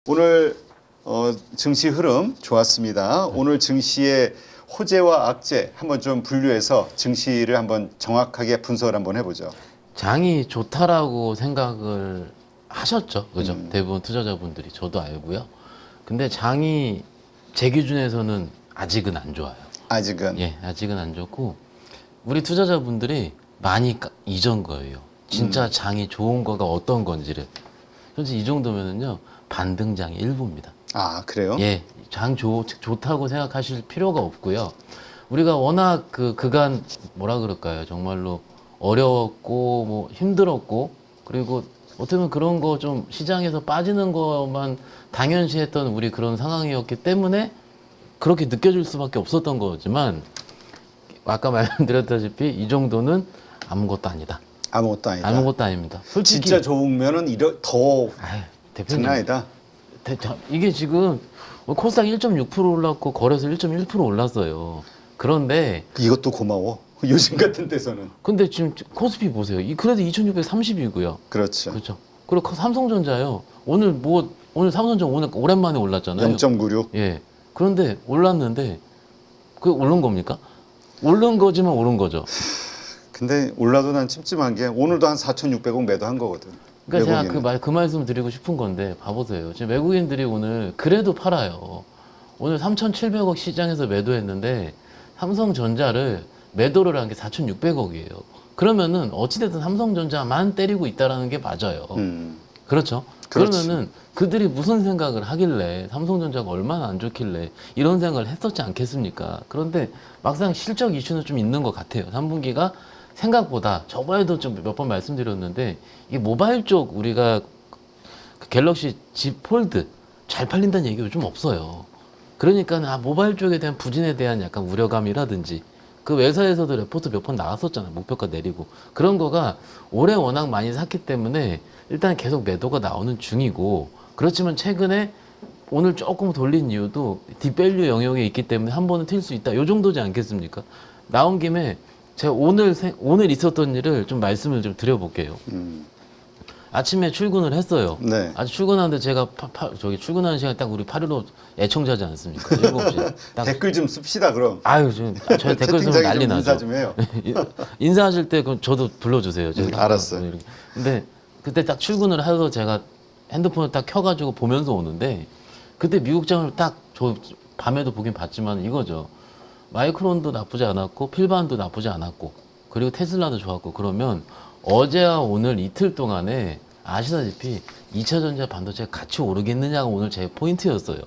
오늘 증시 흐름 좋았습니다. 오늘 증시의 호재와 악재 한번 좀 분류해서 증시를 한번 정확하게 분석을 한번 해보죠. 장이 좋다라고 생각을 하셨죠, 그죠? 대부분 투자자분들이 저도 알고요. 근데 장이 제 기준에서는 아직은 안 좋아요. 아직은. 예, 아직은 안 좋고 우리 투자자분들이 많이 잊은 거예요. 진짜 장이 좋은 거가 어떤 건지를. 솔직히 이 정도면은요 반등장의 일부입니다. 아, 그래요? 예, 좋다고 생각하실 필요가 없고요. 우리가 워낙 그간 뭐라 그럴까요? 정말로 어려웠고 뭐 힘들었고 그리고 어떻게 보면 그런 거 좀 시장에서 빠지는 것만 당연시했던 우리 그런 상황이었기 때문에 그렇게 느껴질 수밖에 없었던 거지만 아까 말씀드렸다시피 이 정도는 아무것도 아니다. 아무것도 아니다. 아무것도 아닙니다. 솔직히 진짜 좋으면은 더 아유, 대표님 장난 아니다. 이게 지금 코스닥 1.6% 올랐고 거래소 1.1% 올랐어요. 그런데 이것도 고마워. 요즘 같은 때서는. 근데 지금 코스피 보세요. 그래도 2,630이고요. 그렇죠. 그렇죠. 그리고 삼성전자요. 오늘 삼성전자 오늘 오랜만에 올랐잖아요. 0.96. 예. 그런데 올랐는데 그게 오른 겁니까? 오른 거지만 오른 거죠. 근데 올라도 난 찜찜한 게 오늘도 한 4,600원 매도한 거거든. 그러니까 외국인은. 제가 그 말씀을 드리고 싶은 건데 봐보세요. 지금 외국인들이 오늘 그래도 팔아요. 오늘 3,700억 시장에서 매도했는데 삼성전자를 매도를 한 게 4,600억이에요. 그러면은 어찌됐든 삼성전자만 때리고 있다라는 게 맞아요. 그렇죠? 그렇지. 그러면은 그들이 무슨 생각을 하길래 삼성전자가 얼마나 안 좋길래 이런 생각을 했었지 않겠습니까? 그런데 막상 실적 이슈는 좀 있는 것 같아요. 3분기가 생각보다 저번에도 좀 몇 번 말씀드렸는데 이 모바일 쪽 우리가 그 갤럭시 Z 폴드 잘 팔린다는 얘기가 좀 없어요. 그러니까 모바일 쪽에 대한 부진에 대한 약간 우려감이라든지 그 회사에서도 레포트 몇 번 나왔었잖아요. 목표가 내리고 그런 거가 올해 워낙 많이 샀기 때문에 일단 계속 매도가 나오는 중이고 그렇지만 최근에 오늘 조금 돌린 이유도 딥밸류 영역에 있기 때문에 한 번은 튈 수 있다. 요 정도지 않겠습니까? 나온 김에 제가 오늘 있었던 일을 좀 말씀을 좀 드려볼게요. 아침에 출근을 했어요. 네. 아주 출근하는데 제가 저기 출근하는 시간에 딱 우리 8.15 애청자지 않습니까? 7시. 딱 댓글 좀 씁시다 그럼. 아유, 저희 댓글 쓰면 채팅창에 난리 좀 나죠. 인사 좀 해요. 인사하실 때 그럼 저도 불러주세요. 제가 알았어요. 이렇게. 근데 그때 딱 출근을 해서 제가 핸드폰을 딱 켜가지고 보면서 오는데 그때 미국장을 딱 저 밤에도 보긴 봤지만 이거죠. 마이크론도 나쁘지 않았고 필반도 나쁘지 않았고 그리고 테슬라도 좋았고 그러면 어제와 오늘 이틀 동안에 아시다시피 2차전지 반도체가 같이 오르겠느냐가 오늘 제 포인트였어요.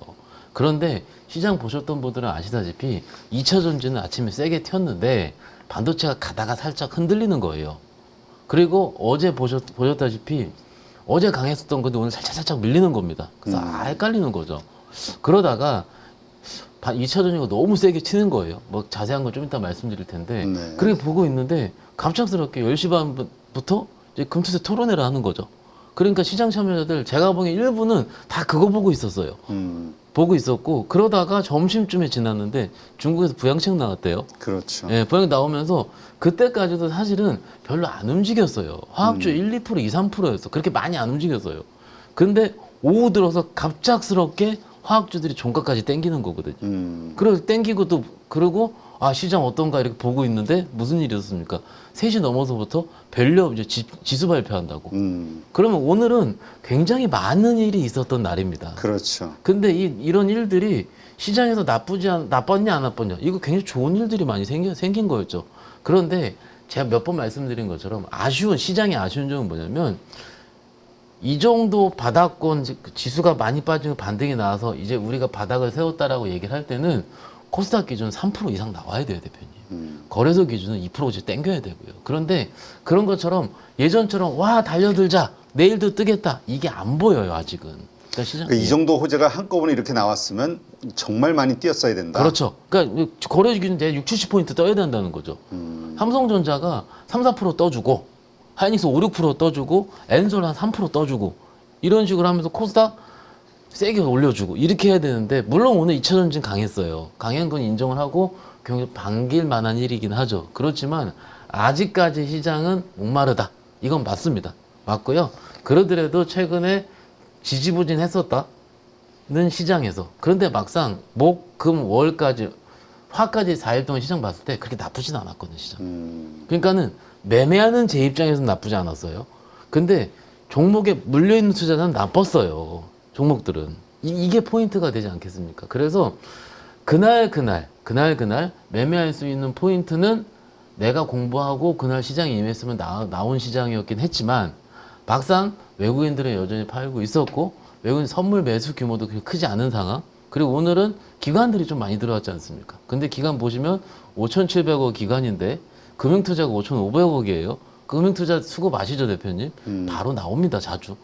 그런데 시장 보셨던 분들은 아시다시피 2차전지는 아침에 세게 튀었는데 반도체가 가다가 살짝 흔들리는 거예요. 그리고 어제 보셨다시피 어제 강했었던 건데 오늘 살짝 밀리는 겁니다. 그래서 헷갈리는 거죠. 그러다가 2차전지가 너무 세게 치는 거예요. 뭐 자세한 건 좀 이따 말씀드릴 텐데 네. 그렇게 보고 있는데 갑작스럽게 10시 반부터 이제 금투세 토론회를 하는 거죠. 그러니까 시장 참여자들 제가 보기엔 일부는 다 그거 보고 있었어요. 보고 있었고 그러다가 점심쯤에 지났는데 중국에서 부양책 나왔대요. 그렇죠. 예, 부양책 나오면서 그때까지도 사실은 별로 안 움직였어요. 화학주 1, 2%, 2, 3%였어. 그렇게 많이 안 움직였어요. 근데 오후 들어서 갑작스럽게 화학주들이 종가까지 땡기는 거거든요. 그래서 땡기고 또 그러고 시장 어떤가 이렇게 보고 있는데 무슨 일이 있었습니까? 3시 넘어서부터 밸류업 이제 지수 발표한다고. 그러면 오늘은 굉장히 많은 일이 있었던 날입니다. 그렇죠. 근데 이런 일들이 시장에서 나빴냐 안 나빴냐 이거 굉장히 좋은 일들이 많이 생긴 거였죠. 그런데 제가 몇 번 말씀드린 것처럼 시장의 아쉬운 점은 뭐냐면 이 정도 바닥권 지수가 많이 빠지고 반등이 나와서 이제 우리가 바닥을 세웠다라고 얘기를 할 때는 코스닥 기준 3% 이상 나와야 돼요, 대표님. 거래소 기준은 2%씩 땡겨야 되고요. 그런데 그런 것처럼 예전처럼 와 달려들자 내일도 뜨겠다 이게 안 보여요 아직은. 그러니까 시장 이 정도 호재가 한꺼번에 이렇게 나왔으면 정말 많이 뛰었어야 된다. 그렇죠. 그러니까 거래소 기준 내 60-70포인트 떠야 된다는 거죠. 삼성전자가 3-4% 떠주고 하이닉스 5-6% 떠주고 엔솔 한 3% 떠주고 이런 식으로 하면서 코스닥 세게 올려주고 이렇게 해야 되는데 물론 오늘 2차전지는 강했어요. 강한 건 인정을 하고 굉장히 반길 만한 일이긴 하죠. 그렇지만 아직까지 시장은 목마르다. 이건 맞습니다. 맞고요. 그러더라도 최근에 지지부진했었다. 시장에서. 그런데 막상 목, 금, 월까지 화까지 4일 동안 시장 봤을 때 그렇게 나쁘진 않았거든요, 시장. 그러니까는 매매하는 제 입장에서는 나쁘지 않았어요. 근데 종목에 물려있는 투자자는 나빴어요. 종목들은. 이게 포인트가 되지 않겠습니까? 그래서 그날 매매할 수 있는 포인트는 내가 공부하고 그날 시장에 임했으면 나온 시장이었긴 했지만 막상 외국인들은 여전히 팔고 있었고 외국인 선물 매수 규모도 그렇게 크지 않은 상황. 그리고 오늘은 기관들이 좀 많이 들어왔지 않습니까? 근데 기관 보시면 5,700억 기관인데 금융투자가 5,500억이에요. 금융투자 수급 아시죠, 대표님? 바로 나옵니다, 자주.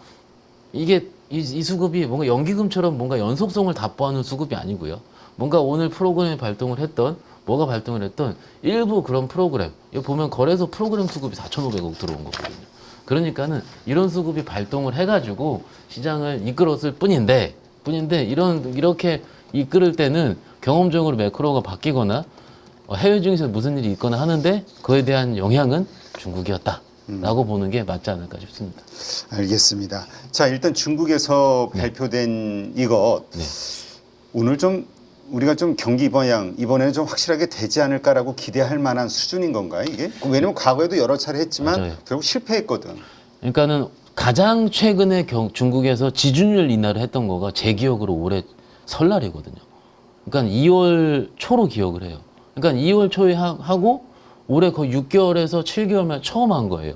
이게 이 수급이 뭔가 연기금처럼 뭔가 연속성을 답보하는 수급이 아니고요. 뭔가 오늘 프로그램이 발동을 했던 뭐가 발동을 했던 일부 그런 프로그램, 이거 보면 거래소 프로그램 수급이 4,500억 들어온 거거든요. 그러니까는 이런 수급이 발동을 해가지고 시장을 이끌었을 뿐인데 이렇게 이끌을 때는 경험적으로 매크로가 바뀌거나 해외 중에서 무슨 일이 있거나 하는데 그에 대한 영향은 중국이었다라고 보는 게 맞지 않을까 싶습니다. 알겠습니다. 자, 일단 중국에서 발표된 이것 네. 오늘 좀 우리가 좀 경기 방향 이번에는 좀 확실하게 되지 않을까라고 기대할 만한 수준인 건가요, 이게? 왜냐면 과거에도 여러 차례 했지만 맞아요. 결국 실패했거든. 그러니까는 가장 최근에 중국에서 지준율 인하를 했던 거가 제 기억으로 올해 설날이거든요. 그러니까 2월 초로 기억을 해요. 그러니까 2월 초에 하고 올해 거의 6개월에서 7개월만 처음 한 거예요.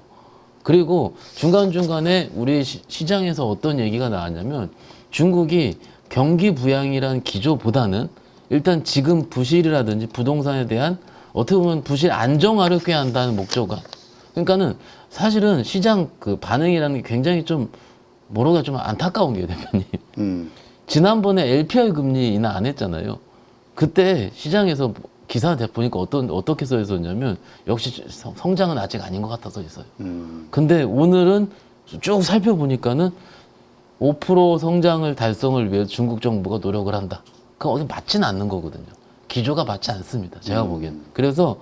그리고 중간중간에 우리 시장에서 어떤 얘기가 나왔냐면 중국이 경기 부양이라는 기조보다는 일단 지금 부실이라든지 부동산에 대한 어떻게 보면 부실 안정화를 꾀한다는 목적과 그러니까는 사실은 시장 그 반응이라는 게 굉장히 좀 뭐라고 좀 안타까운 게 대표님. 지난번에 LPR 금리 인하 안 했잖아요. 그때 시장에서 기사 보니까 어떻게 써 있었냐면 역시 성장은 아직 아닌 것 같아 써 있어요. 근데 오늘은 쭉 살펴보니까는 5% 성장을 달성을 위해 중국 정부가 노력을 한다. 그건 어디 맞지는 않는 거거든요. 기조가 맞지 않습니다. 제가 보기엔. 그래서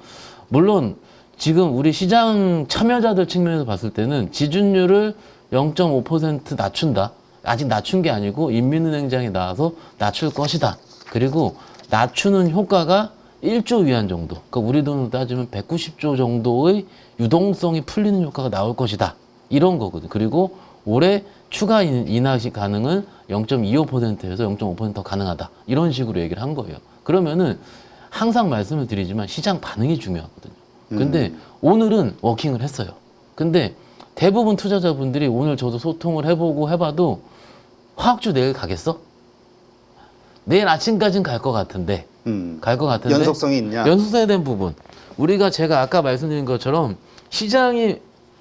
물론 지금 우리 시장 참여자들 측면에서 봤을 때는 지준율을 0.5% 낮춘다. 아직 낮춘 게 아니고 인민은행장이 나와서 낮출 것이다. 그리고 낮추는 효과가 1조 위안 정도. 그러니까 우리 돈으로 따지면 190조 정도의 유동성이 풀리는 효과가 나올 것이다. 이런 거거든요. 그리고 올해 추가 인하 가능은 0.25%에서 0.5% 가능하다. 이런 식으로 얘기를 한 거예요. 그러면은 항상 말씀을 드리지만 시장 반응이 중요하거든요. 근데 오늘은 워킹을 했어요. 근데 대부분 투자자분들이 오늘 저도 소통을 해보고 해봐도 화학주 내일 가겠어? 내일 아침까지는 갈 것 같은데 연속성이 있냐? 연속성에 대한 부분 제가 아까 말씀드린 것처럼 시장이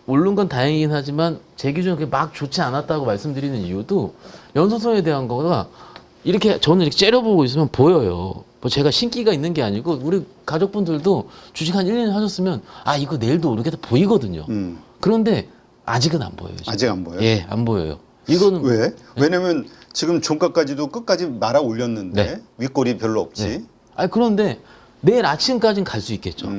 오른 건 다행이긴 하지만 제 기준에 그게 막 좋지 않았다고 말씀드리는 이유도 연속성에 대한 거가 이렇게 저는 이렇게 째려보고 있으면 보여요. 뭐 제가 신기가 있는 게 아니고 우리 가족분들도 주식 한 1년 하셨으면 아 이거 내일도 오르겠다 보이거든요. 그런데 아직은 안 보여요. 지금. 아직 안 보여요? 예, 안 보여요. 이거는 왜? 왜냐면 지금 종가까지도 끝까지 말아 올렸는데 윗골이 별로 없지. 아니 그런데 내일 아침까지는 갈 수 있겠죠.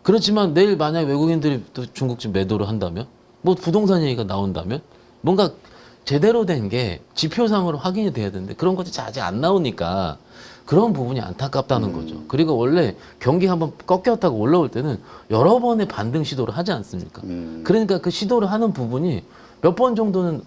그렇지만 내일 만약 외국인들이 또 중국집 매도를 한다면 뭐 부동산 얘기가 나온다면 뭔가 제대로 된 게 지표상으로 확인이 돼야 되는데 그런 것이 아직 안 나오니까 그런 부분이 안타깝다는 거죠. 그리고 원래 경기 한번 꺾였다고 올라올 때는 여러 번의 반등 시도를 하지 않습니까? 그러니까 그 시도를 하는 부분이 몇 번 정도는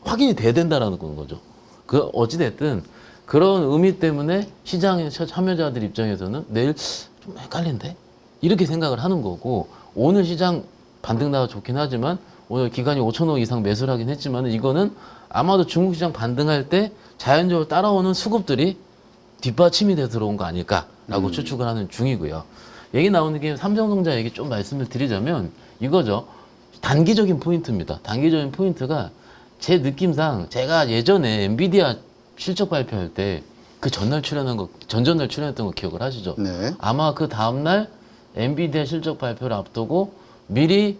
확인이 돼야 된다라는 거죠. 그 어찌됐든 그런 의미 때문에 시장의 참여자들 입장에서는 내일 좀 헷갈린데? 이렇게 생각을 하는 거고 오늘 시장 반등 나와 좋긴 하지만 오늘 기간이 5천억 이상 매수를 하긴 했지만 이거는 아마도 중국 시장 반등할 때 자연적으로 따라오는 수급들이 뒷받침이 돼 들어온 거 아닐까라고 추측을 하는 중이고요. 얘기 나오는 게 삼성전자 얘기 좀 말씀을 드리자면 이거죠. 단기적인 포인트입니다. 단기적인 포인트가 제 느낌상 제가 예전에 엔비디아 실적 발표할 때 그 전날 출연했던 거 기억을 하시죠? 네. 아마 그 다음날 엔비디아 실적 발표를 앞두고 미리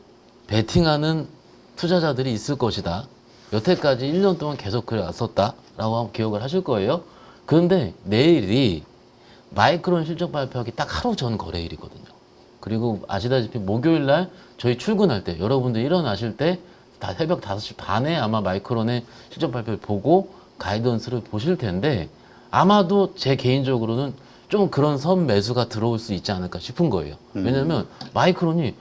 베팅하는 투자자들이 있을 것이다. 여태까지 1년 동안 계속 그래 왔었다라고 기억을 하실 거예요. 그런데 내일이 마이크론 실적 발표하기 딱 하루 전 거래일이거든요. 그리고 아시다시피 목요일 날 저희 출근할 때 여러분들 일어나실 때 다 새벽 5시 반에 아마 마이크론의 실적 발표를 보고 가이던스를 보실 텐데 아마도 제 개인적으로는 좀 그런 선 매수가 들어올 수 있지 않을까 싶은 거예요. 왜냐면 마이크론이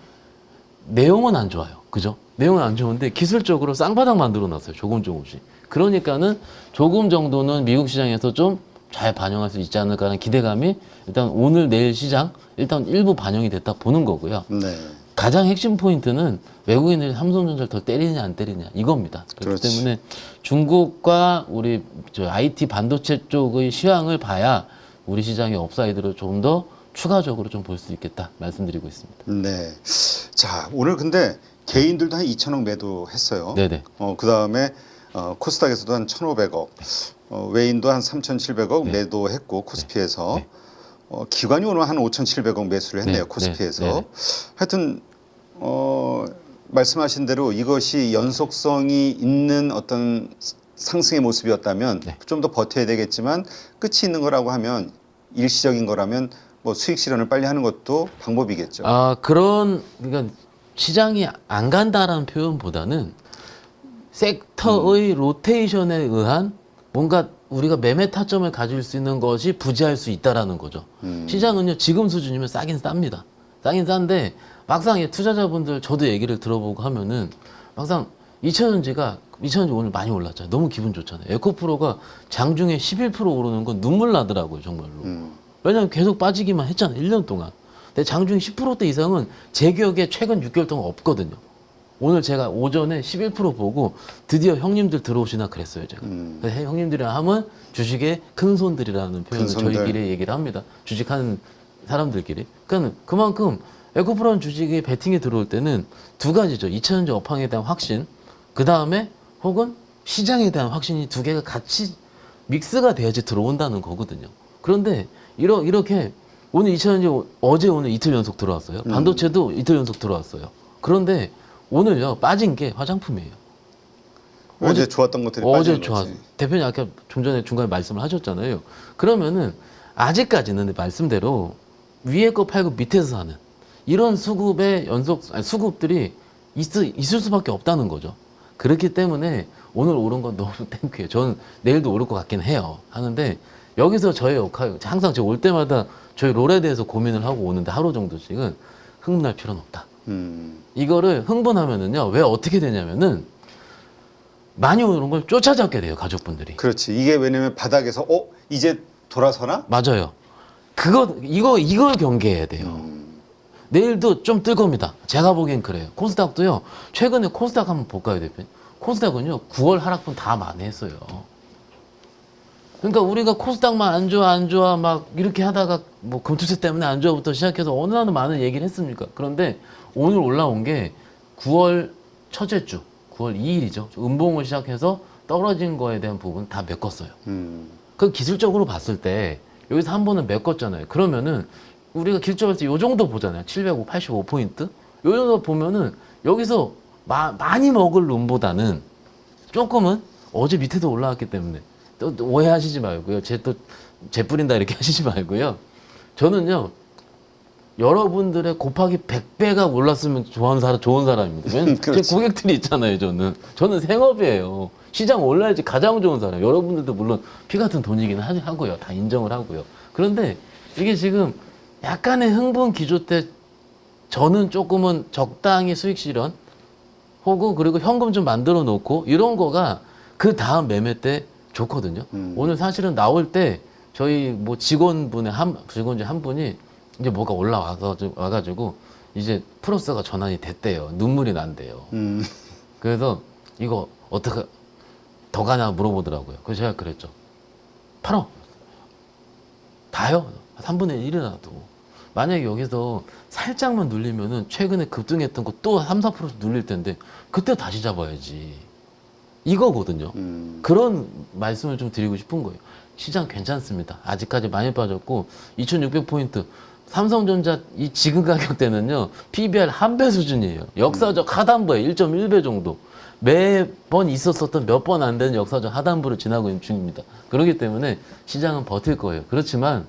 내용은 안 좋아요. 그죠? 내용은 안 좋은데 기술적으로 쌍바닥 만들어 놨어요. 조금씩. 그러니까는 조금 정도는 미국 시장에서 좀 잘 반영할 수 있지 않을까라는 기대감이 일단 오늘 내일 시장 일단 일부 반영이 됐다 보는 거고요. 네. 가장 핵심 포인트는 외국인들이 삼성전자를 더 때리느냐 안 때리느냐 이겁니다. 그렇기 그렇지. 때문에 중국과 우리 저 IT 반도체 쪽의 시황을 봐야 우리 시장의 업사이드를 좀 더 추가적으로 좀 볼 수 있겠다 말씀드리고 있습니다. 네. 자, 오늘 근데 개인들도 한 2천억 매도했어요. 네네. 그 다음에 코스닥에서도 한 1,500억, 외인도 한 3,700억 네. 매도했고 코스피에서 네. 기관이 오늘 한 5,700억 매수를 했네요. 네. 코스피에서. 네. 네. 하여튼 말씀하신 대로 이것이 연속성이 있는 어떤 상승의 모습이었다면 네. 좀 더 버텨야 되겠지만 끝이 있는 거라고 하면 일시적인 거라면 뭐 수익 실현을 빨리 하는 것도 방법이겠죠. 그러니까 시장이 안 간다라는 표현보다는 섹터의 로테이션에 의한 뭔가 우리가 매매 타점을 가질 수 있는 것이 부재할 수 있다라는 거죠. 시장은요 지금 수준이면 싸긴 쌉니다. 싸긴 싼데 막상 이 투자자분들 저도 얘기를 들어보고 하면은 막상 2차전지가 오늘 많이 올랐잖아요. 너무 기분 좋잖아요. 에코프로가 장중에 11% 오르는 건 눈물 나더라고요 정말로. 왜냐면 계속 빠지기만 했잖아요. 1년 동안. 근데 장중 10%대 이상은 제 기억에 최근 6개월 동안 없거든요. 오늘 제가 오전에 11% 보고 드디어 형님들 들어오시나 그랬어요, 제가. 그래서 형님들이랑 하면 주식의 큰 손들이라는 표현을 손들. 저희끼리 얘기를 합니다. 주식하는 사람들끼리. 그러니까 그만큼 에코프로는 주식이 베팅에 들어올 때는 두 가지죠. 2차전지 업황에 대한 확신, 그 다음에 혹은 시장에 대한 확신이 두 개가 같이 믹스가 돼야지 들어온다는 거거든요. 그런데 이렇게 오늘 2차전지 어제 오늘 이틀 연속 들어왔어요. 반도체도 이틀 연속 들어왔어요. 그런데 오늘요 빠진 게 화장품이에요. 어제 좋았던 것들이 어제 빠지는 좋았. 거지. 대표님 아까 좀 전에 중간에 말씀을 하셨잖아요. 그러면은 아직까지는 말씀대로 위에 거 팔고 밑에서 사는 이런 수급의 수급들이 있을 수밖에 없다는 거죠. 그렇기 때문에 오늘 오른 건 너무 땡큐예요. 저는 내일도 오를 것 같긴 해요. 하는데 여기서 저의 역할, 항상 제가 올 때마다 저희 롤에 대해서 고민을 하고 오는데 하루 정도씩은 흥분할 필요는 없다. 이거를 흥분하면은요, 왜 어떻게 되냐면은 많이 오는 걸 쫓아잡게 돼요, 가족분들이. 그렇지. 이게 왜냐면 바닥에서 이제 돌아서나? 맞아요. 이걸 경계해야 돼요. 내일도 좀 뜰 겁니다. 제가 보기엔 그래요. 코스닥도요, 최근에 코스닥 한번 볼까요, 대표님? 코스닥은요, 9월 하락분 다 만회했어요. 그러니까 우리가 코스닥만 안 좋아 막 이렇게 하다가 뭐 금투세 때문에 안 좋아부터 시작해서 어느 날은 많은 얘기를 했습니까? 그런데 오늘 올라온 게 9월 첫째 주, 9월 2일이죠. 음봉을 시작해서 떨어진 거에 대한 부분 다 메꿨어요. 그 기술적으로 봤을 때 여기서 한 번은 메꿨잖아요. 그러면은 우리가 기술적으로 이 정도 보잖아요. 785포인트? 요 정도 보면은 여기서 많이 먹을 룸보다는 조금은 어제 밑에도 올라왔기 때문에 또 오해하시지 말고요. 제 뿌린다 이렇게 하시지 말고요. 저는요, 여러분들의 곱하기 100배가 올랐으면 좋은 사람입니다. 왜냐면 제 그렇지. 고객들이 있잖아요, 저는 생업이에요. 시장 올라야지 가장 좋은 사람. 여러분들도 물론 피 같은 돈이긴 하고요. 다 인정을 하고요. 그런데 이게 지금 약간의 흥분 기조 때 저는 조금은 적당히 수익 실현 혹은 그리고 현금 좀 만들어 놓고 이런 거가 그 다음 매매 때 좋거든요. 오늘 사실은 나올 때 저희 뭐 직원 중 한 분이 이제 뭐가 와가지고 이제 플러스가 전환이 됐대요. 눈물이 난대요. 그래서 이거 어떻게 더 가냐 물어보더라고요. 그래서 제가 그랬죠. 팔어. 다요. 3분의 1이라도. 만약에 여기서 살짝만 눌리면은 최근에 급등했던 거 또 3, 4% 눌릴 텐데 그때 다시 잡아야지. 이거거든요. 그런 말씀을 좀 드리고 싶은 거예요. 시장 괜찮습니다. 아직까지 많이 빠졌고 2600포인트 삼성전자 이 지금 가격대는요 PBR 한 배 수준이에요. 역사적 하단부에 1.1배 정도. 매번 있었었던 몇 번 안 되는 역사적 하단부를 지나고 있는 중입니다. 그렇기 때문에 시장은 버틸 거예요. 그렇지만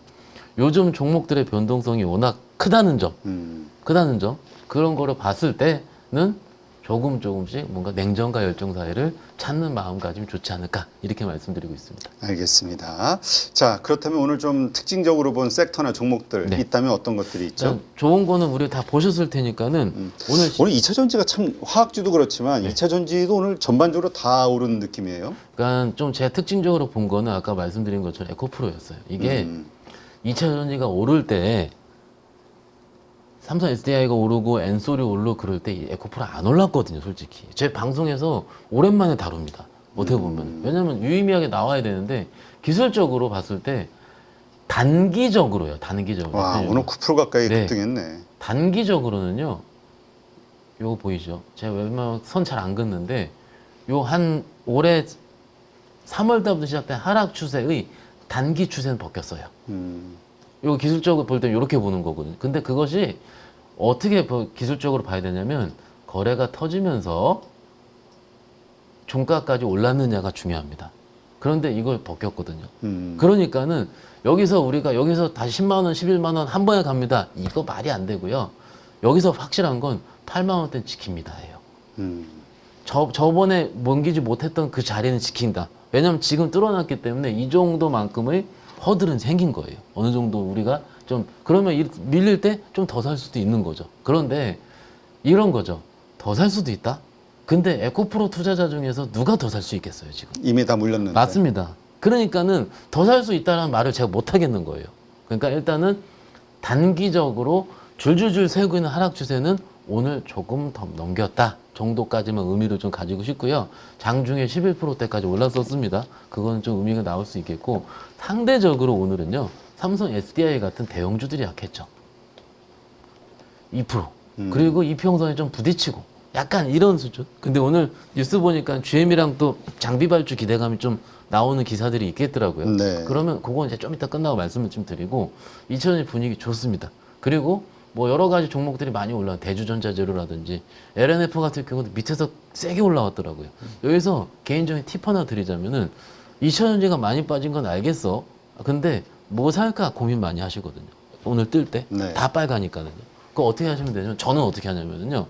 요즘 종목들의 변동성이 워낙 크다는 점 그런 거를 봤을 때는 조금씩 뭔가 냉정과 열정 사이를 찾는 마음가짐이 좋지 않을까 이렇게 말씀드리고 있습니다. 알겠습니다. 자, 그렇다면 오늘 좀 특징적으로 본 섹터나 종목들 네. 있다면 어떤 것들이 있죠? 일단 좋은 거는 우리 다 보셨을 테니까는 오늘 오늘 2차 전지가 참 화학주도 그렇지만 2차 전지도 오늘 전반적으로 다 오른 느낌이에요. 그러니까 좀 제가 특징적으로 본 거는 아까 말씀드린 것처럼 에코프로였어요. 이게 2차 전지가 오를 때 삼성 SDI가 오르고 엔솔이 오르고 그럴 때 이 에코프로 안 올랐거든요, 솔직히. 제 방송에서 오랜만에 다룹니다. 어떻게 보면. 왜냐면 유의미하게 나와야 되는데 기술적으로 봤을 때 단기적으로요. 단기적으로. 와, 오늘 9% 가까이 네. 급등했네. 단기적으로는요. 요거 보이죠? 제가 웬만하면 선 잘 안 긋는데 요 한 올해 3월 달부터 시작된 하락 추세의 단기 추세는 벗겼어요. 요 기술적으로 볼 때 이렇게 보는 거거든요. 근데 그것이 어떻게 기술적으로 봐야 되냐면 거래가 터지면서 종가까지 올랐느냐가 중요합니다. 그런데 이걸 벗겼거든요. 그러니까는 우리가 여기서 다시 10만 원, 11만 원 한 번에 갑니다. 이거 말이 안 되고요. 여기서 확실한 건 8만 원대 지킵니다예요. 저번에 넘기지 못했던 그 자리는 지킨다. 왜냐면 지금 뚫어놨기 때문에 이 정도만큼의 허들은 생긴 거예요. 어느 정도 우리가 좀 그러면 밀릴 때 좀 더 살 수도 있는 거죠. 그런데 이런 거죠. 더 살 수도 있다. 근데 에코프로 투자자 중에서 누가 더 살 수 있겠어요, 지금? 이미 다 물렸는데. 맞습니다. 그러니까는 더 살 수 있다는 말을 제가 못 하겠는 거예요. 그러니까 일단은 단기적으로 줄줄줄 세우고 있는 하락 추세는 오늘 조금 더 넘겼다 정도까지만 의미를 좀 가지고 싶고요. 장중에 11%대까지 올랐었습니다. 그건 좀 의미가 나올 수 있겠고, 상대적으로 오늘은요, 삼성 SDI 같은 대형주들이 약했죠. 2%. 그리고 이평선에 좀 부딪히고, 약간 이런 수준. 근데 오늘 뉴스 보니까 GM이랑 또 장비 발주 기대감이 좀 나오는 기사들이 있겠더라고요. 네. 그러면 그건 이제 좀 이따 끝나고 말씀을 좀 드리고, 2000년 분위기 좋습니다. 그리고 뭐 여러 가지 종목들이 많이 올라와. 대주전자재료라든지 LNF 같은 경우도 밑에서 세게 올라왔더라고요. 여기서 개인적인 팁 하나 드리자면은 2000년제가 많이 빠진 건 알겠어. 근데 뭐 살까 고민 많이 하시거든요. 오늘 뜰 때 다 네. 빨가니까는요. 그거 어떻게 하시면 되냐면, 저는 어떻게 하냐면요,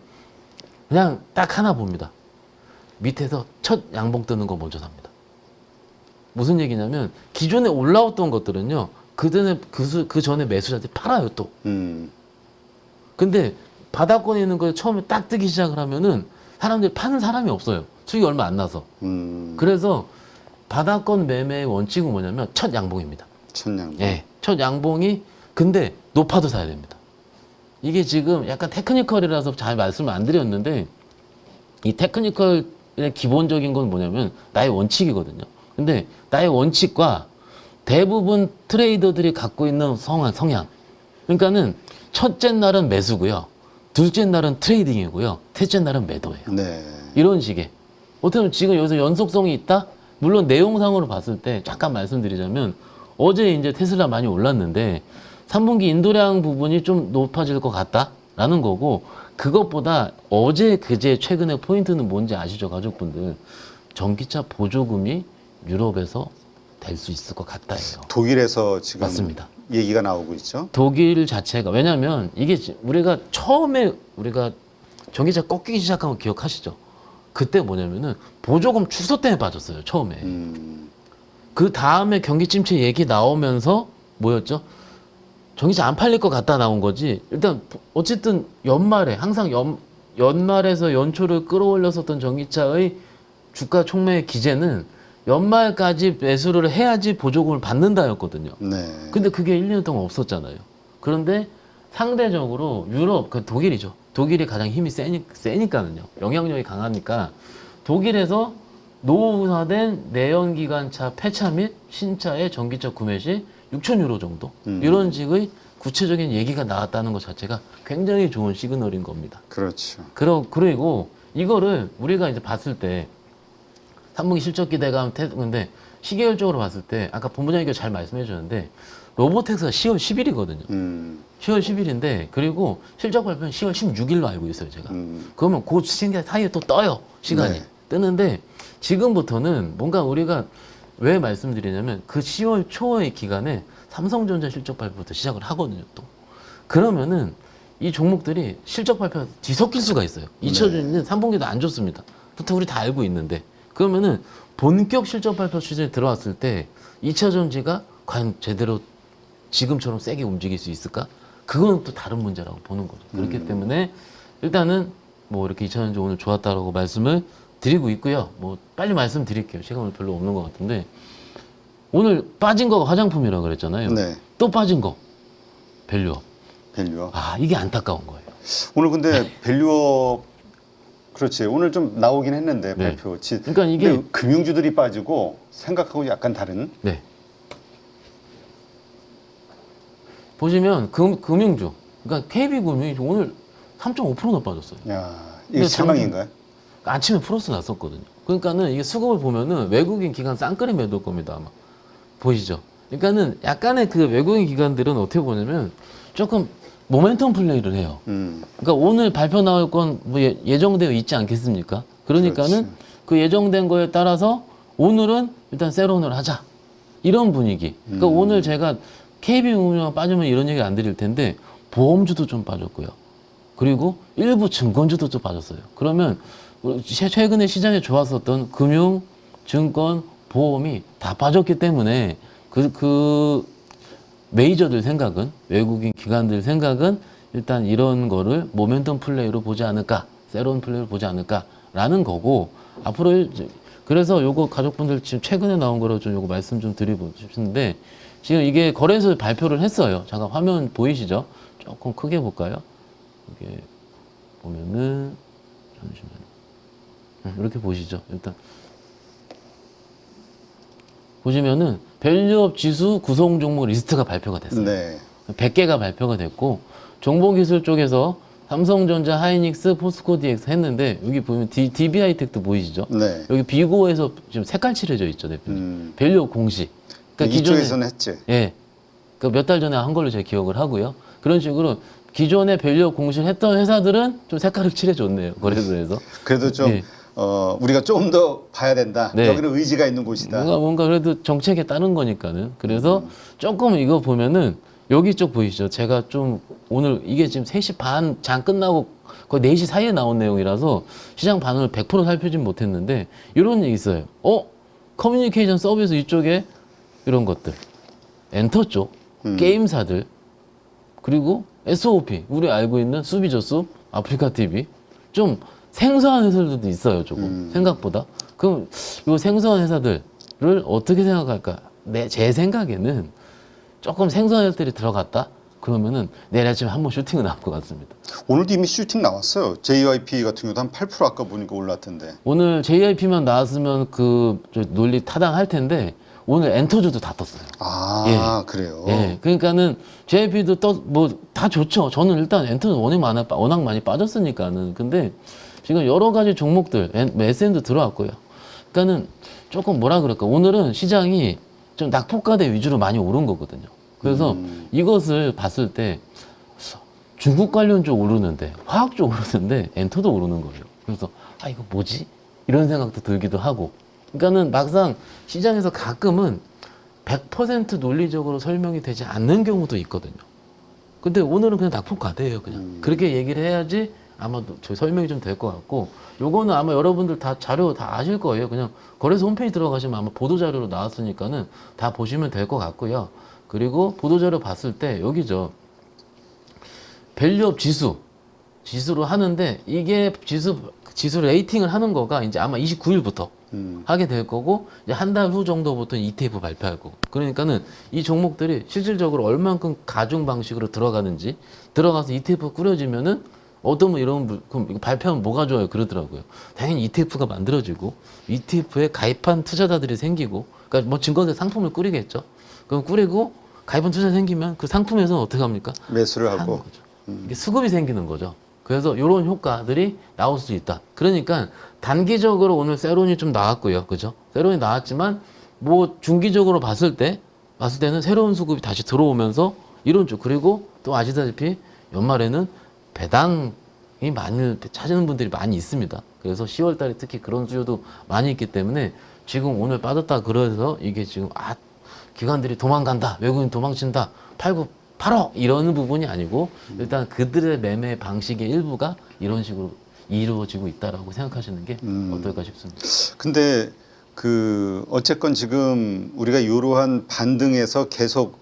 그냥 딱 하나 봅니다. 밑에서 첫 양봉 뜨는 거 먼저 삽니다. 무슨 얘기냐면 기존에 올라왔던 것들은요, 그 전에 매수자들이 팔아요 또. 근데 바닥권에 있는 거 처음에 딱 뜨기 시작을 하면은 사람들이 파는 사람이 없어요. 수익이 얼마 안 나서. 그래서 바닥권 매매의 원칙은 뭐냐면 첫 양봉입니다. 천양. 예, 첫 양봉이 근데 높아도 사야 됩니다. 이게 지금 약간 테크니컬이라서 잘 말씀을 안 드렸는데, 이 테크니컬의 기본적인 건 뭐냐면 나의 원칙이거든요. 근데 나의 원칙과 대부분 트레이더들이 갖고 있는 성향. 그러니까는 첫째 날은 매수고요. 둘째 날은 트레이딩이고요. 셋째 날은 매도예요. 네. 이런 식의. 어떻게 보면 지금 여기서 연속성이 있다? 물론 내용상으로 봤을 때 잠깐 말씀드리자면, 어제 이제 테슬라 많이 올랐는데 3분기 인도량 부분이 좀 높아질 것 같다라는 거고, 그것보다 어제 그제 최근의 포인트는 뭔지 아시죠, 가족분들? 전기차 보조금이 유럽에서 될 수 있을 것 같다예요. 독일에서 지금 맞습니다. 얘기가 나오고 있죠. 독일 자체가, 왜냐면 이게 우리가 처음에 우리가 전기차 꺾이기 시작한 거 기억하시죠? 그때 뭐냐면은 보조금 축소 때문에 빠졌어요, 처음에. 그 다음에 경기 침체 얘기 나오면서 뭐였죠? 전기차 안 팔릴 것 같다 나온 거지. 일단 어쨌든 연말에 항상 연말에서 연초를 끌어올렸었던 전기차의 주가 촉매의 기제는 연말까지 매수를 해야지 보조금을 받는다였거든요. 네. 근데 그게 1, 2년 동안 없었잖아요. 그런데 상대적으로 유럽, 그 독일이죠. 독일이 가장 힘이 세니까는요. 영향력이 강하니까 독일에서 노후화된 내연기관차 폐차 및 신차의 전기차 구매 시 6,000유로 정도, 이런 식의 구체적인 얘기가 나왔다는 것 자체가 굉장히 좋은 시그널인 겁니다. 그렇죠. 그리고 이거를 우리가 이제 봤을 때 3분기 실적 기대감 근데 시계열적으로 봤을 때 아까 본부장님께서 잘 말씀해 주셨는데, 로보텍스가 10월 10일이거든요. 10월 10일인데 그리고 실적 발표는 10월 16일로 알고 있어요, 제가. 그러면 그 시간 사이에 또 떠요, 시간이. 네. 뜨는데 지금부터는 뭔가 우리가 왜 말씀드리냐면, 그 10월 초의 기간에 삼성전자 실적 발표부터 시작을 하거든요, 또. 그러면은 이 종목들이 실적 발표 뒤섞일 수가 있어요. 2차전지는 3분기도 안 좋습니다. 부터 우리 다 알고 있는데 그러면은 본격 실적 발표 시즌에 들어왔을 때 2차전지가 과연 제대로 지금처럼 세게 움직일 수 있을까? 그건 또 다른 문제라고 보는 거죠. 그렇기 때문에 일단은 뭐 이렇게 2차전지 오늘 좋았다라고 말씀을 드리고 있고요. 뭐 빨리 말씀드릴게요. 시간이 별로 없는 것 같은데 오늘 빠진 거가 화장품이라고 그랬잖아요. 네. 또 빠진 거 밸류업. 밸류업. 아 이게 안타까운 거예요. 오늘 근데 밸류업 그렇지. 오늘 좀 나오긴 했는데 네. 발표. 그러니까 이게 근데 금융주들이 빠지고 생각하고 약간 다른. 네. 보시면 금융주, 그러니까 KB금융이 오늘 3.5%나 빠졌어요. 야, 이게 근데 실망인가요? 아침에 플러스 났었거든요. 그러니까는 이게 수급을 보면은 외국인 기관 쌍끌이 매도일 겁니다 아마. 보이시죠? 그러니까는 약간의 그 외국인 기관들은 어떻게 보냐면 조금 모멘텀 플레이를 해요. 그러니까 오늘 발표 나올 건 뭐 예정되어 있지 않겠습니까? 그러니까는 그렇지. 그 예정된 거에 따라서 오늘은 일단 세론을 하자. 이런 분위기. 그러니까 오늘 제가 KB금융 빠지면 이런 얘기 안 드릴 텐데 보험주도 좀 빠졌고요. 그리고 일부 증권주도 좀 빠졌어요. 그러면 최근에 시장에 좋았었던 금융, 증권, 보험이 다 빠졌기 때문에 그 메이저들 생각은 외국인 기관들 생각은 일단 이런 거를 모멘텀 플레이로 보지 않을까, 세론 플레이로 보지 않을까라는 거고 앞으로 그래서 요거 가족분들 지금 최근에 나온 거로 좀 요거 말씀 좀 드리고 싶은데 지금 이게 거래소 발표를 했어요. 잠깐 화면 보이시죠? 조금 크게 볼까요? 이게 보면은 잠시만요. 이렇게 보시죠. 일단 보시면은 밸류업 지수 구성 종목 리스트가 발표가 됐어요. 네. 100개가 발표가 됐고 정보기술 쪽에서 삼성전자, 하이닉스, 포스코 DX 했는데 여기 보면 DB하이텍도 보이시죠? 네. 여기 비고에서 지금 색깔 칠해져 있죠, 대표님. 밸류업 공시. 그러니까 이쪽에서는 했지. 예. 그 몇 달 전에 한 걸로 제가 기억을 하고요. 그런 식으로 기존에 밸류업 공시를 했던 회사들은 좀 색깔을 칠해줬네요. 거래소에서. 그래도 좀 예. 우리가 좀 더 봐야 된다. 네. 여기는 의지가 있는 곳이다. 뭔가 그래도 정책에 따른 거니까는. 그래서 조금 이거 보면은 여기 쪽 보이시죠? 제가 좀 오늘 이게 지금 3시 반 장 끝나고 거의 4시 사이에 나온 내용이라서 시장 반응을 100% 살펴진 못했는데 이런 얘기 있어요. 커뮤니케이션 서비스 이쪽에 이런 것들. 엔터 쪽, 게임사들, 그리고 SOP, 우리 알고 있는 수비저수, 아프리카 TV. 좀 생소한 회사들도 있어요, 조금. 생각보다. 그럼 이 생소한 회사들을 어떻게 생각할까? 제 생각에는 조금 생소한 회사들이 들어갔다? 그러면은 내일 아침에 한번 슈팅은 나올 것 같습니다. 오늘도 이미 슈팅 나왔어요. JYP 같은 경우도 한 8% 아까 보니까 올랐던데. 오늘 JYP만 나왔으면 저 논리 타당할 텐데 오늘 엔터주도 다 떴어요. 아, 그래요? 예, 그러니까는 JYP도 다 좋죠. 저는 일단 엔터는 워낙 많이 빠졌으니까는. 근데 지금 여러 가지 종목들, SN도 들어왔고요. 그러니까는 조금 뭐라 그럴까. 오늘은 시장이 좀 낙폭과대 위주로 많이 오른 거거든요. 그래서 이것을 봤을 때 중국 관련 쪽 오르는데, 화학 쪽 오르는데, 엔터도 오르는 거예요. 그래서, 이거 뭐지? 이런 생각도 들기도 하고. 그러니까는 막상 시장에서 가끔은 100% 논리적으로 설명이 되지 않는 경우도 있거든요. 근데 오늘은 그냥 낙폭과대예요, 그냥. 그렇게 얘기를 해야지 아마 저 설명이 좀 될 것 같고, 요거는 아마 여러분들 다 자료 다 아실 거예요. 그냥 거래소 홈페이지 들어가시면 아마 보도자료로 나왔으니까는 다 보시면 될 것 같고요. 그리고 보도자료 봤을 때 여기죠. 밸류업 지수로 하는데 이게 지수 레이팅을 하는 거가 이제 아마 29일부터 하게 될 거고 이제 한 달 후 정도부터 ETF 발표할 거고 그러니까는 이 종목들이 실질적으로 얼만큼 가중 방식으로 들어가는지 들어가서 ETF 꾸려지면은 어떤 분 그럼 이거 발표하면 뭐가 좋아요 그러더라고요. 당연히 ETF가 만들어지고 ETF에 가입한 투자자들이 생기고 그러니까 뭐 증권사 상품을 꾸리겠죠. 그럼 꾸리고 가입한 투자 생기면 그 상품에서는 어떻게 합니까? 매수를 하고. 거죠. 이게 수급이 생기는 거죠. 그래서 이런 효과들이 나올 수 있다. 그러니까 단기적으로 오늘 세론이 좀 나왔고요. 그죠? 세론이 나왔지만 뭐 중기적으로 봤을 때는 새로운 수급이 다시 들어오면서 이런 쪽 그리고 또 아시다시피 연말에는 배당이 많이 찾는 분들이 많이 있습니다. 그래서 10월 달에 특히 그런 수요도 많이 있기 때문에 지금 오늘 빠졌다 그래서 이게 지금 기관들이 도망간다. 외국인 도망친다. 팔어 이러는 부분이 아니고 일단 그들의 매매 방식의 일부가 이런 식으로 이루어지고 있다라고 생각하시는 게 어떨까 싶습니다. 근데 그 어쨌건 지금 우리가 이러한 반등에서 계속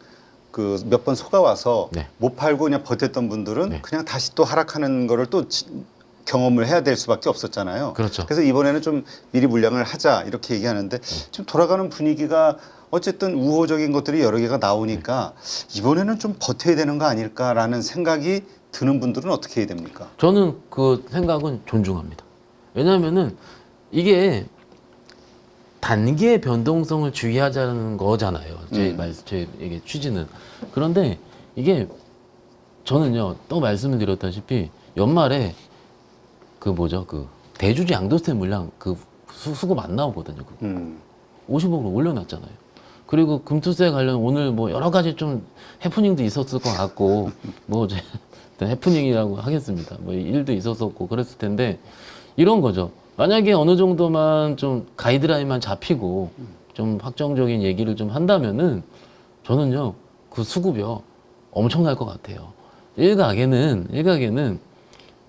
그 몇 번 속아와서 네. 못 팔고 그냥 버텼던 분들은 네. 그냥 다시 또 하락하는 거를 또 경험을 해야 될 수밖에 없었잖아요. 그렇죠. 그래서 이번에는 좀 미리 물량을 하자 이렇게 얘기하는데 지금 돌아가는 분위기가 어쨌든 우호적인 것들이 여러 개가 나오니까 이번에는 좀 버텨야 되는 거 아닐까라는 생각이 드는 분들은 어떻게 해야 됩니까? 저는 그 생각은 존중합니다. 왜냐하면은 이게 단기의 변동성을 주의하자는 거잖아요. 제 얘기 취지는. 그런데 이게 저는요 또 말씀을 드렸다시피 연말에 그 뭐죠 그 대주주 양도세 물량 그 수급 안 나오거든요. 50억으로 올려놨잖아요. 그리고 금투세 관련 오늘 뭐 여러 가지 좀 해프닝도 있었을 것 같고 뭐 이제 해프닝이라고 하겠습니다. 뭐 일도 있었었고 그랬을 텐데 이런 거죠. 만약에 어느 정도만 좀 가이드라인만 잡히고 좀 확정적인 얘기를 좀 한다면은 저는요 그 수급이요 엄청날 것 같아요. 일각에는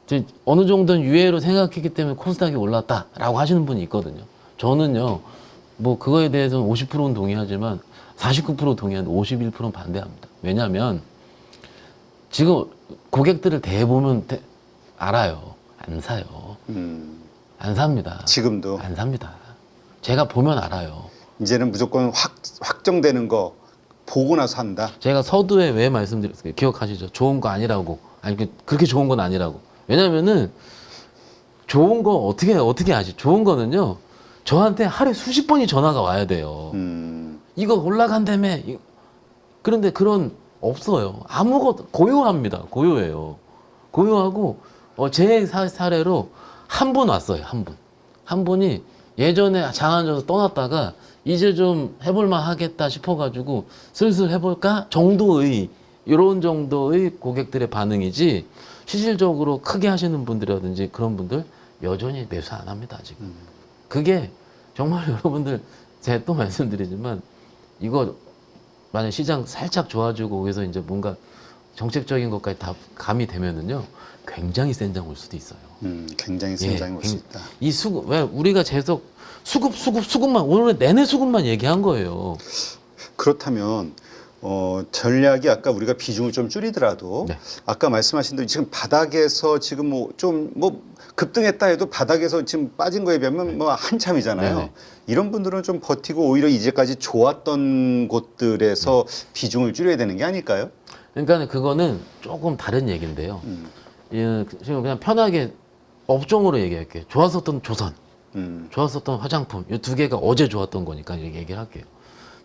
이제 어느 정도는 유예로 생각했기 때문에 코스닥이 올랐다라고 하시는 분이 있거든요. 저는요 뭐 그거에 대해서는 50%는 동의하지만 49% 동의하는데 51%는 반대합니다. 왜냐하면 지금 고객들을 대보면 알아요. 안 사요. 안 삽니다. 지금도 안 삽니다. 제가 보면 알아요. 이제는 무조건 확정되는 거 보고 나서 한다. 제가 서두에 왜 말씀드렸어요? 기억하시죠? 좋은 거 아니라고. 아니 그렇게 좋은 건 아니라고. 왜냐면은 좋은 거 어떻게 아시? 좋은 거는요. 저한테 하루에 수십 번이 전화가 와야 돼요. 이거 올라간다며. 그런데 그런 없어요. 아무것도 고요합니다. 고요해요. 고요하고 제 사례로 한 분 왔어요. 한 분. 한 분이 예전에 장 앉아서 떠났다가 이제 좀 해볼만 하겠다 싶어가지고 슬슬 해볼까 정도의 이런 정도의 고객들의 반응이지 실질적으로 크게 하시는 분들이라든지 그런 분들 여전히 매수 안 합니다. 지금. 그게 정말 여러분들 제가 또 말씀드리지만 이거 만약 시장 살짝 좋아지고 거기서 이제 뭔가 정책적인 것까지 다 가미되면은요 굉장히 센 장 올 수도 있어요. 굉장히 센 장이 올 수 있다. 이 수급 왜 우리가 계속 수급만 오늘 내내 수급만 얘기한 거예요. 그렇다면 전략이 아까 우리가 비중을 좀 줄이더라도 네. 아까 말씀하신 대로 지금 바닥에서 지금 뭐 좀 뭐 급등했다 해도 바닥에서 지금 빠진 거에 비하면 뭐 한참이잖아요. 네네. 이런 분들은 좀 버티고 오히려 이제까지 좋았던 곳들에서 비중을 줄여야 되는 게 아닐까요? 그러니까 그거는 조금 다른 얘기인데요. 예, 지금 그냥 편하게 업종으로 얘기할게요. 좋았었던 조선, 좋았었던 화장품 이 두 개가 어제 좋았던 거니까 이렇게 얘기를 할게요.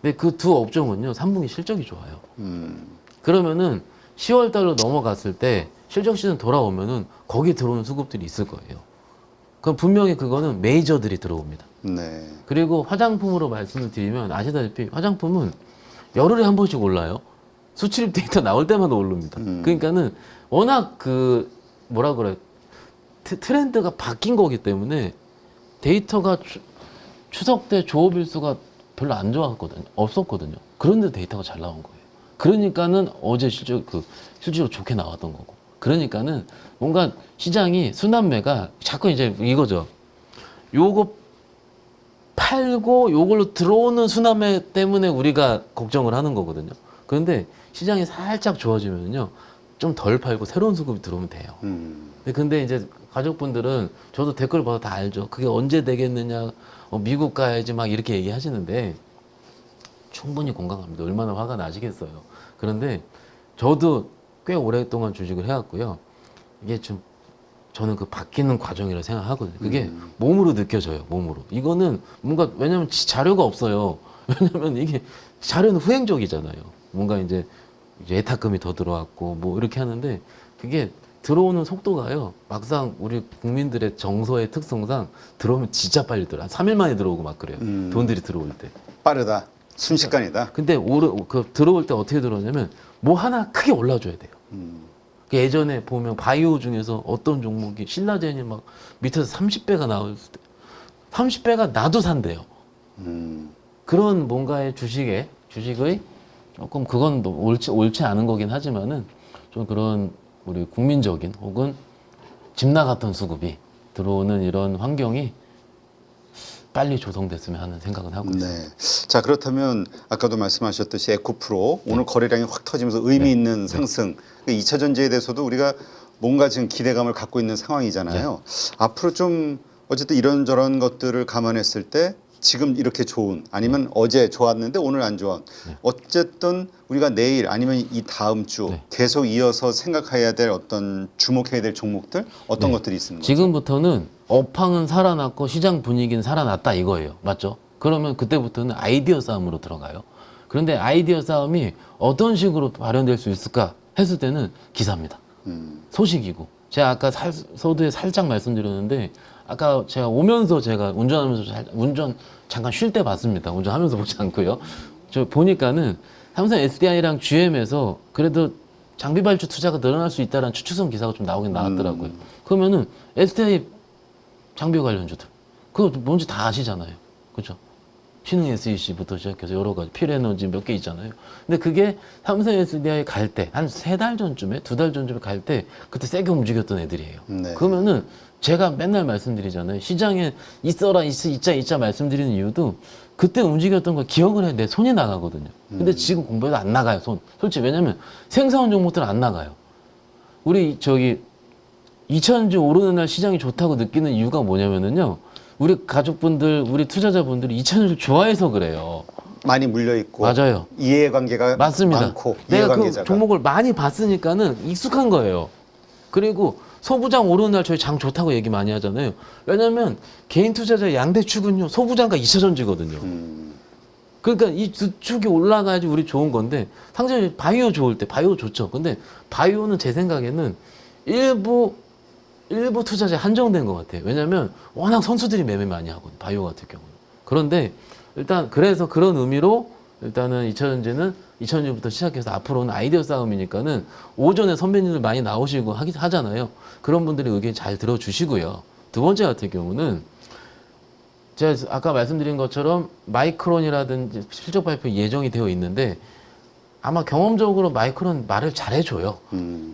근데 그 두 업종은요 3분기 실적이 좋아요. 그러면은 10월 달로 넘어갔을 때 실적 시즌 돌아오면은 거기 들어오는 수급들이 있을 거예요. 그럼 분명히 그거는 메이저들이 들어옵니다. 네. 그리고 화장품으로 말씀을 드리면 아시다시피 화장품은 열흘에 한 번씩 올라요. 수출입 데이터 나올 때마다 오릅니다. 그러니까는 워낙 그 뭐라 그래 트렌드가 바뀐 거기 때문에 데이터가 추석 때 조업일수가 별로 안 좋았거든요. 없었거든요. 그런데 데이터가 잘 나온 거예요. 그러니까는 어제 실질적으로 좋게 나왔던 거고. 그러니까는 뭔가 시장이 순환매가 자꾸 이제 이거죠. 요거 팔고 요걸로 들어오는 순환매 때문에 우리가 걱정을 하는 거거든요. 그런데 시장이 살짝 좋아지면요. 좀 덜 팔고 새로운 수급이 들어오면 돼요. 근데 이제 가족분들은 저도 댓글 봐서 다 알죠. 그게 언제 되겠느냐. 미국 가야지 막 이렇게 얘기하시는데 충분히 공감합니다. 얼마나 화가 나시겠어요. 그런데 저도 꽤 오랫동안 주식을 해왔고요. 이게 좀 저는 그 바뀌는 과정이라고 생각하거든요. 그게 몸으로 느껴져요. 몸으로. 이거는 뭔가 왜냐면 자료가 없어요. 왜냐면 이게 자료는 후행적이잖아요. 뭔가 이제 예탁금이 더 들어왔고 뭐 이렇게 하는데 그게 들어오는 속도가요. 막상 우리 국민들의 정서의 특성상 들어오면 진짜 빨리 들어와. 3일 만에 들어오고 막 그래요. 돈들이 들어올 때. 빠르다. 순식간이다. 근데 들어올 때 어떻게 들어오냐면 뭐 하나 크게 올라줘야 돼요. 그 예전에 보면 바이오 중에서 어떤 종목이 신라젠이 막 밑에서 30배가 나올 때 30배가 나도 산대요. 그런 뭔가의 주식의 조금 그건 또 옳지 않은 거긴 하지만은 좀 그런 우리 국민적인 혹은 집 나갔던 수급이 들어오는 이런 환경이 빨리 조성됐으면 하는 생각은 하고 있습니다. 네. 자, 그렇다면 아까도 말씀하셨듯이 에코프로 오늘 거래량이 확 터지면서 의미 있는 상승. 2차 전지에 대해서도 우리가 뭔가 지금 기대감을 갖고 있는 상황이잖아요. 앞으로 좀 어쨌든 이런저런 것들을 감안했을 때 지금 이렇게 좋은 아니면 어제 좋았는데 오늘 안 좋은 어쨌든 우리가 내일 아니면 이 다음 주 계속 이어서 생각해야 될 어떤 주목해야 될 종목들 어떤 것들이 있는 거죠? 지금부터는 업황은 살아났고 시장 분위기는 살아났다 이거예요. 맞죠? 그러면 그때부터는 아이디어 싸움으로 들어가요. 그런데 아이디어 싸움이 어떤 식으로 발현될 수 있을까 했을 때는 기사입니다. 소식이고. 제가 아까 서두에 살짝 말씀드렸는데 아까 제가 오면서 제가 운전하면서 운전 잠깐 쉴 때 봤습니다. 운전하면서 보지 않고요. 저 보니까는 삼성 SDI랑 GM에서 그래도 장비 발주 투자가 늘어날 수 있다는 추측성 기사가 좀 나오긴 나왔더라고요. 그러면은 SDI 장비 관련주들 그거 뭔지 다 아시잖아요. 그죠? 신흥 SEC부터 시작해서 여러 가지 필에너지 몇 개 있잖아요. 근데 그게 삼성 SDI 갈 때 한 3달 전쯤에 2달 전쯤에 갈 때 그때 세게 움직였던 애들이에요. 네. 그러면은 제가 맨날 말씀드리잖아요. 시장에 있어라 있자 말씀드리는 이유도 그때 움직였던 걸 기억을 해 내 손이 나가거든요. 근데 지금 공부해도 안 나가요 손. 솔직히 왜냐면 생산원 종목들은 안 나가요. 우리 저기 2000주 오르는 날 시장이 좋다고 느끼는 이유가 뭐냐면은요. 우리 가족분들, 우리 투자자분들이 2000주를 좋아해서 그래요. 많이 물려 있고 맞아요. 이해관계가 맞습니다. 많고 내가 그 이해관계자가 종목을 많이 봤으니까는 익숙한 거예요. 그리고 소부장 오르는 날 저희 장 좋다고 얘기 많이 하잖아요. 왜냐면 개인 투자자 양대축은요. 소부장과 2차전지거든요. 그러니까 이 두 축이 올라가야지 우리 좋은 건데 상당히 바이오 좋을 때 바이오 좋죠. 근데 바이오는 제 생각에는 일부 투자자에 한정된 것 같아요. 왜냐면 워낙 선수들이 매매 많이 하거든요. 바이오 같은 경우는. 그런데 일단 그래서 그런 의미로 일단은 2차전지는 2000년부터 시작해서 앞으로는 아이디어 싸움이니까는 오전에 선배님들 많이 나오시고 하잖아요. 그런 분들의 의견 잘 들어주시고요. 두 번째 같은 경우는 제가 아까 말씀드린 것처럼 마이크론이라든지 실적 발표 예정이 되어 있는데 아마 경험적으로 마이크론 말을 잘해줘요.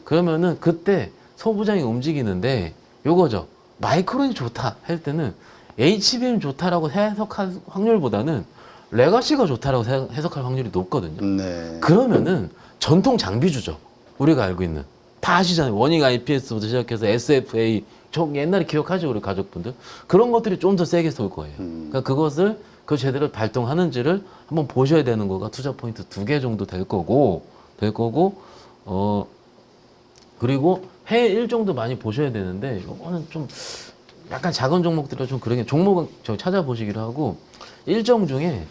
그러면은 그때 소부장이 움직이는데 요거죠. 마이크론이 좋다 할 때는 HBM 좋다라고 해석할 확률보다는 레가시가 좋다라고 해석할 확률이 높거든요. 네. 그러면은 전통 장비주죠. 우리가 알고 있는. 다 아시잖아요. 워닝 IPS부터 시작해서 SFA. 저 옛날에 기억하죠, 우리 가족분들. 그런 것들이 좀 더 세게 쏠 거예요. 그러니까 그것을 그 제대로 발동하는지를 한번 보셔야 되는 거가 투자 포인트 2개 정도 될 거고, 그리고 해외 일정도 많이 보셔야 되는데, 요거는 좀 약간 작은 종목들은 좀 그러긴, 종목은 저 찾아보시기로 하고, 일정 중에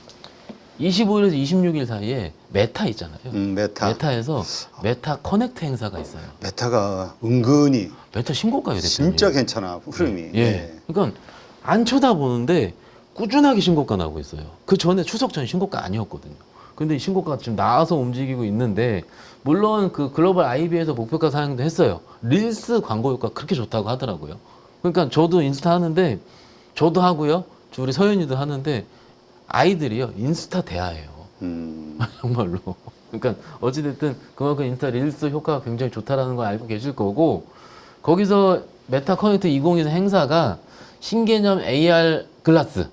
25일에서 26일 사이에 메타 있잖아요. 메타. 메타에서 메타 커넥트 행사가 있어요. 메타가 은근히 메타 신고가요, 대표님. 진짜 괜찮아 흐름이. 예. 네. 그러니까 안 쳐다보는데 꾸준하게 신고가 나오고 있어요. 그 전에 추석 전 신고가 아니었거든요. 근데 이 신고가가 지금 나와서 움직이고 있는데 물론 그 글로벌 IB에서 목표가 사양도 했어요. 릴스 광고 효과 그렇게 좋다고 하더라고요. 그러니까 저도 인스타 하는데 저도 하고요. 우리 서윤이도 하는데 아이들이요. 인스타 대하예요. 정말로. 그러니까 어찌됐든 그만큼 인스타 릴스 효과가 굉장히 좋다라는 걸 알고 계실 거고 거기서 메타 커넥트 2024 행사가 신개념 AR 글라스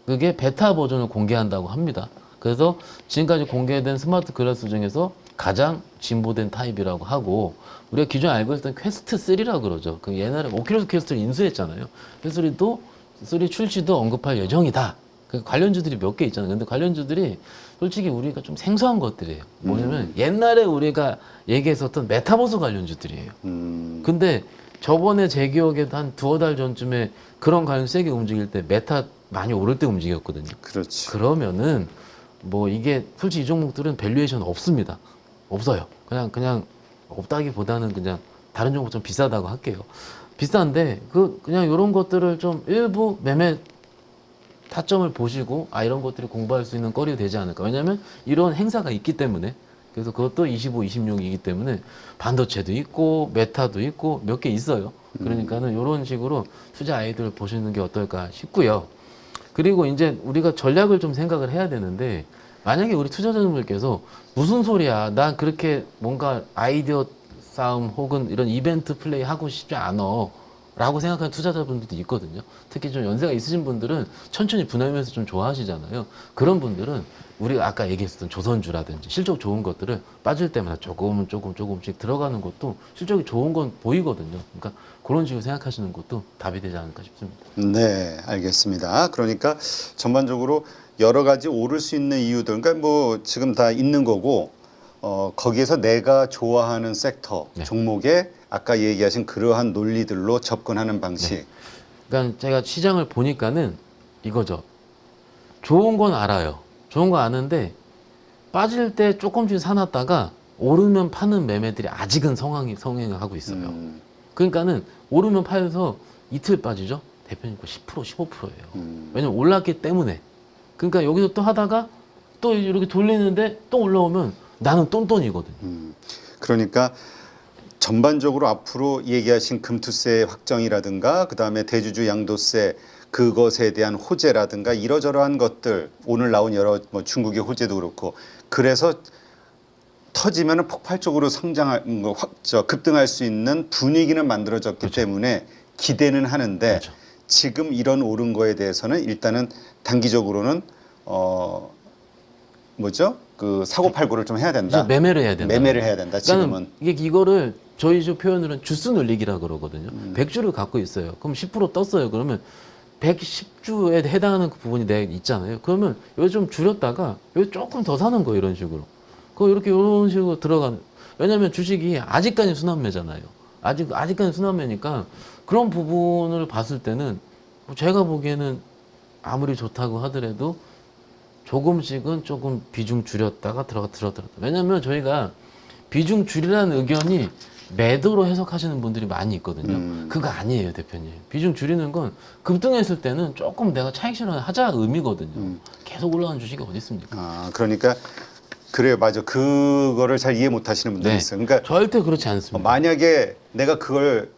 그게 베타 버전을 공개한다고 합니다. 그래서 지금까지 공개된 스마트 글라스 중에서 가장 진보된 타입이라고 하고 우리가 기존에 알고 있었던 퀘스트 3라고 그러죠. 그 옛날에 오큘러스 퀘스트를 인수했잖아요. 퀘스트 3 출시도 언급할 예정이다. 그 관련주들이 몇 개 있잖아요. 근데 관련주들이 솔직히 우리가 좀 생소한 것들이에요. 뭐냐면 옛날에 우리가 얘기했었던 메타버스 관련주들이에요. 근데 저번에 제 기억에도 한 2-3달 전쯤에 그런 관련 세게 움직일 때 메타 많이 오를 때 움직였거든요. 그렇지. 그러면은 뭐 이게 솔직히 이 종목들은 밸류에이션 없습니다. 없어요. 그냥 없다기보다는 그냥 다른 종목 좀 비싸다고 할게요. 비싼데 그냥 이런 것들을 좀 일부 매매 타점을 보시고 이런 것들이 공부할 수 있는 거리가 되지 않을까. 왜냐하면 이런 행사가 있기 때문에 그래서 그것도 25, 26이기 때문에 반도체도 있고 메타도 있고 몇 개 있어요. 그러니까는 이런 식으로 투자 아이디어를 보시는 게 어떨까 싶고요. 그리고 이제 우리가 전략을 좀 생각을 해야 되는데 만약에 우리 투자자분들께서 무슨 소리야, 난 그렇게 뭔가 아이디어 싸움 혹은 이런 이벤트 플레이 하고 싶지 않어 라고 생각하는 투자자분들도 있거든요. 특히 좀 연세가 있으신 분들은 천천히 분할면서 좀 좋아하시잖아요. 그런 분들은 우리가 아까 얘기했었던 조선주라든지 실적 좋은 것들을 빠질 때마다 조금씩 들어가는 것도 실적이 좋은 건 보이거든요. 그러니까 그런 식으로 생각하시는 것도 답이 되지 않을까 싶습니다. 네, 알겠습니다. 그러니까 전반적으로 여러 가지 오를 수 있는 이유들, 그러니까 뭐 지금 다 있는 거고, 거기에서 내가 좋아하는 섹터, 네. 종목에 아까 얘기하신 그러한 논리들로 접근하는 방식. 네. 그러니까 제가 시장을 보니까는 이거죠. 좋은 건 알아요. 좋은 거 아는데 빠질 때 조금씩 사놨다가 오르면 파는 매매들이 아직은 성행을 하고 있어요. 그러니까는 오르면 파여서 이틀 빠지죠. 대표님 거 10%, 15%예요. 왜냐면 올랐기 때문에. 그러니까 여기서 또 하다가 또 이렇게 돌리는데 또 올라오면 나는 똔똔이거든요. 그러니까 전반적으로 앞으로 얘기하신 금투세 확정이라든가 그다음에 대주주 양도세 그것에 대한 호재라든가 이러저러한 것들 오늘 나온 여러 뭐 중국의 호재도 그렇고 그래서 터지면은 폭발적으로 급등할 수 있는 분위기는 만들어졌기 그렇죠. 때문에 기대는 하는데 그렇죠. 지금 이런 오른 거에 대해서는 일단은 단기적으로는 뭐죠? 그 사고팔고를 좀 해야 된다. 그래서 매매를 해야 된다. 매매를 해야 된다. 지금은. 그러니까 이게 이거를 저희 집 표현으로는 주스 늘리기라 그러거든요. 100주를 갖고 있어요. 그럼 10% 떴어요. 그러면 110주에 해당하는 그 부분이 내가 있잖아요. 그러면 여기 좀 줄였다가 여기 조금 더 사는 거예요. 이런 식으로. 그 이렇게 이런 식으로 들어가는. 왜냐하면 주식이 아직까지 순환매잖아요. 아직까지 순환매니까 그런 부분을 봤을 때는 제가 보기에는 아무리 좋다고 하더라도 조금씩은 조금 비중 줄였다가 들어갔다. 왜냐면 저희가 비중 줄이라는 의견이 매도로 해석하시는 분들이 많이 있거든요. 그거 아니에요, 대표님. 비중 줄이는 건 급등했을 때는 조금 내가 차익 실현 하자 의미거든요. 계속 올라가는 주식이 어디 있습니까? 아, 그러니까 그래요, 맞아. 그거를 잘 이해 못 하시는 분들이 네. 있어요. 그러니까 절대 그렇지 않습니다. 만약에 내가 그걸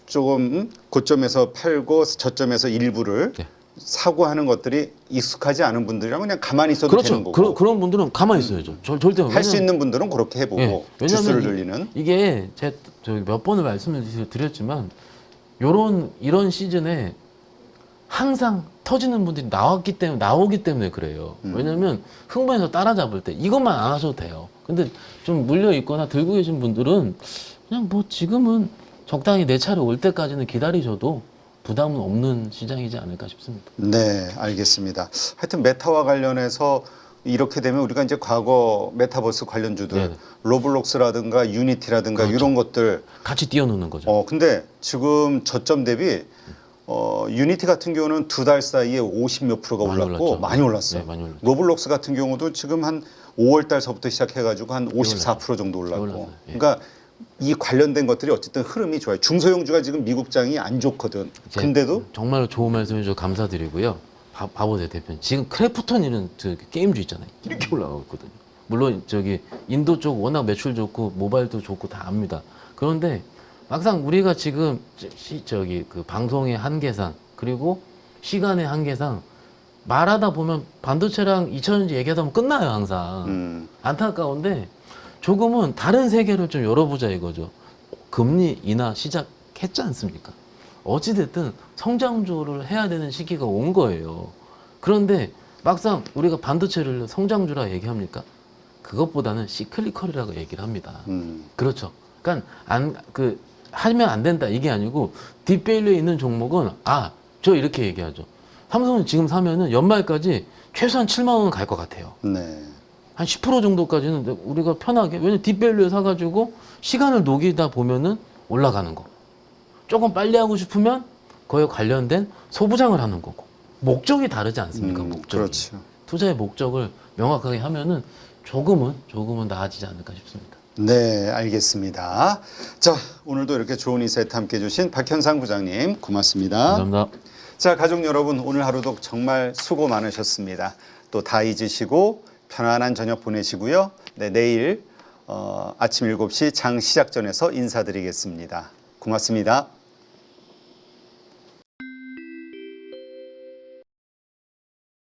조금 고점에서 팔고 저점에서 일부를 네. 사고 하는 것들이 익숙하지 않은 분들이라면 그냥 가만히 있어도 그렇죠. 되는 거고 그런 분들은 가만히 있어야죠. 절대 할 수 있는 분들은 그렇게 해보고 예. 주스를 왜냐하면 늘리는 이게 제가 몇 번을 말씀을 드렸지만 이런 시즌에 항상 터지는 분들이 나오기 때문에 그래요. 왜냐면 흥분해서 따라잡을 때 이것만 안 하셔도 돼요. 근데 좀 물려 있거나 들고 계신 분들은 그냥 뭐 지금은 적당히 내 차례 올 때까지는 기다리셔도 부담은 없는 시장이지 않을까 싶습니다. 네, 알겠습니다. 하여튼 메타와 관련해서 이렇게 되면 우리가 이제 과거 메타버스 관련주들 네네. 로블록스라든가 유니티라든가 그렇죠. 이런 것들 같이 뛰어노는 거죠. 근데 지금 저점 대비 유니티 같은 경우는 두 달 사이에 50 몇 프로가 많이 올랐고 올랐죠. 많이 올랐어요. 네, 많이 올랐죠. 로블록스 같은 경우도 지금 한 5월 달서부터 시작해가지고 한 54% 정도 올랐고. 올랐어요. 예. 그러니까 이 관련된 것들이 어쨌든 흐름이 좋아요. 중소형주가 지금 미국장이 안 좋거든. 근데도 정말 좋은 말씀 해주셔서 감사드리고요. 봐보세요, 대표님. 지금 크래프톤이라는 게임주 있잖아요. 이렇게 올라가고 있거든요. 물론 인도 쪽 워낙 매출 좋고 모바일도 좋고 다 압니다. 그런데 막상 우리가 지금 그 방송의 한계상 그리고 시간의 한계상 말하다 보면 반도체랑 2000년지 얘기하다 보면 끝나요, 항상. 안타까운데 조금은 다른 세계를 좀 열어보자 이거죠. 금리 인하 시작했지 않습니까? 어찌됐든 성장주를 해야 되는 시기가 온 거예요. 그런데 막상 우리가 반도체를 성장주라 얘기합니까? 그것보다는 시클리컬이라고 얘기를 합니다. 그렇죠. 그러니까 하면 안 된다 이게 아니고 딥밸류에 있는 종목은 저 이렇게 얘기하죠. 삼성은 지금 사면은 연말까지 최소한 7만 원은 갈 것 같아요. 네. 한 10% 정도까지는 우리가 편하게 왜냐면 딥밸류에 사가지고 시간을 녹이다 보면은 올라가는 거. 조금 빨리 하고 싶으면 그에 관련된 소부장을 하는 거고 목적이 다르지 않습니까? 목적이. 그렇죠. 투자의 목적을 명확하게 하면은 조금은 나아지지 않을까 싶습니다. 네, 알겠습니다. 자, 오늘도 이렇게 좋은 인사이트 함께 해주신 박현상 부장님 고맙습니다. 감사합니다. 자, 가족 여러분 오늘 하루도 정말 수고 많으셨습니다. 또 다 잊으시고 편안한 저녁 보내시고요. 네, 내일 아침 7시 장 시작 전에서 인사드리겠습니다. 고맙습니다.